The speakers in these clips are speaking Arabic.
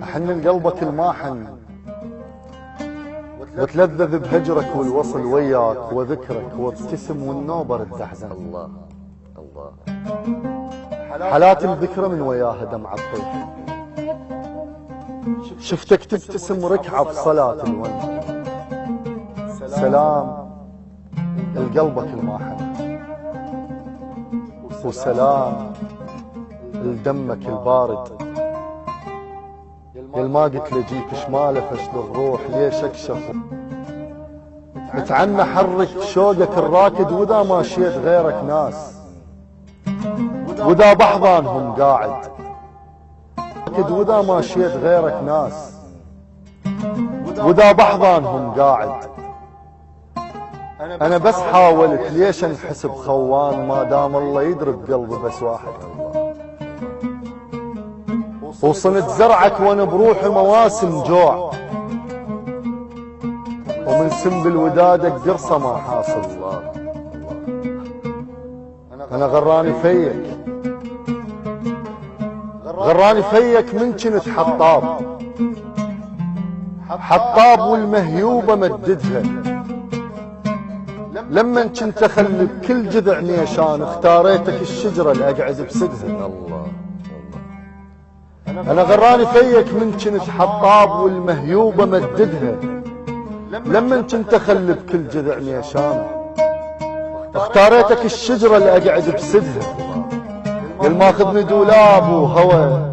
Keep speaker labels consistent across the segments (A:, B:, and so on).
A: أحن لقلبك الماحن وتلذذ بهجرك والوصل وياك وذكرك وابتسم والنوبة رد تحزن.
B: الله الله
A: حالات الذكرى من وياها دمعة تطيح، شفتك تبتسم ركعة بصلاة الون. سلام لقلبك الماحن وسلام لدمك البارد. يلما قلت لجيك شماله فشل الروح ليش اكشف متعنى حرك شوقك الراكد وذا ما شيت غيرك ناس وذا بحضانهم قاعد وذا ما شيت غيرك ناس وذا بحضانهم قاعد. انا بس حاولت ليش انحسب خوان ما دام الله يدري بقلبي بس واحد. وصنت زرعك وانا بروحي مواسم جوع ومن سنبل ودادك قرصه ما حاصل.
B: الله
A: انا غراني فيك من كنت حطاب والمهيوبه مددها. لما كنت اخلي بكل جذع نيشان اختاريتك الشجره اللي اقعد بسدها.
B: الله
A: انا غراني فيك من كنت حطاب والمهيوبه مددها. لما كنت اخلي بكل جذع نيشان اختاريتك الشجره اللي اقعد بسدها. قل ماخذني دولاب وهوى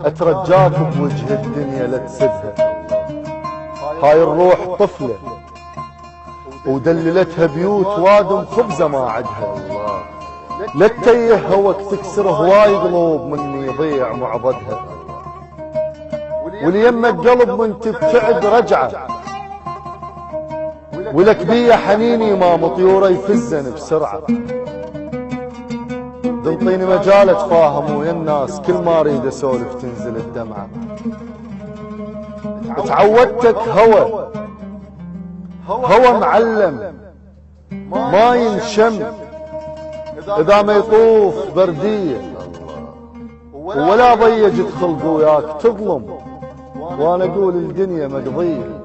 A: اترجاك بوجه الدنيا لا تسدها. هاي الروح طفله ودللتها بيوت وادم خبزه ما عدها. لا تتيه هوك تكسر هواي قلوب من يضيع معضدها. وليمك قلب من تبتعد رجعه ولك بيه حنيني ما مطيوره يفزن بسرعه. تنطيني مجال اتفاهم ويا الناس كل ما اريد اسولف تنزل الدمعه. تعودتك هوى معلم ما ينشم اذا ما يطوف برديه ولا ضيج تخلق وياك تظلم. وانا اقول الدنيا مقضيه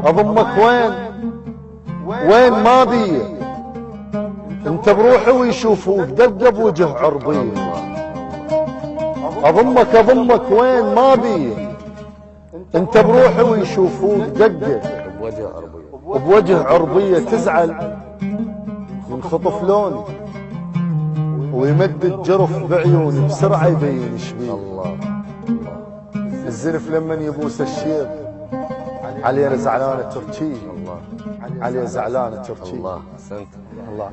A: اضمك وين ما بيه. انت بروحي ويشوفوك دقب وجه عربيه. اضمك وين ما بيه. انت بروحي ويشوفوك دقب بوجه عربيه. تزعل ينخطف لوني ويمد الجرف بعيوني بسرعه يبين شبيه.
B: الله
A: الزلف لما يبوس الشيب عليه زعلانه تركي.
B: الله
A: عليه زعلانه تركي.
B: الله احسنت.
A: الله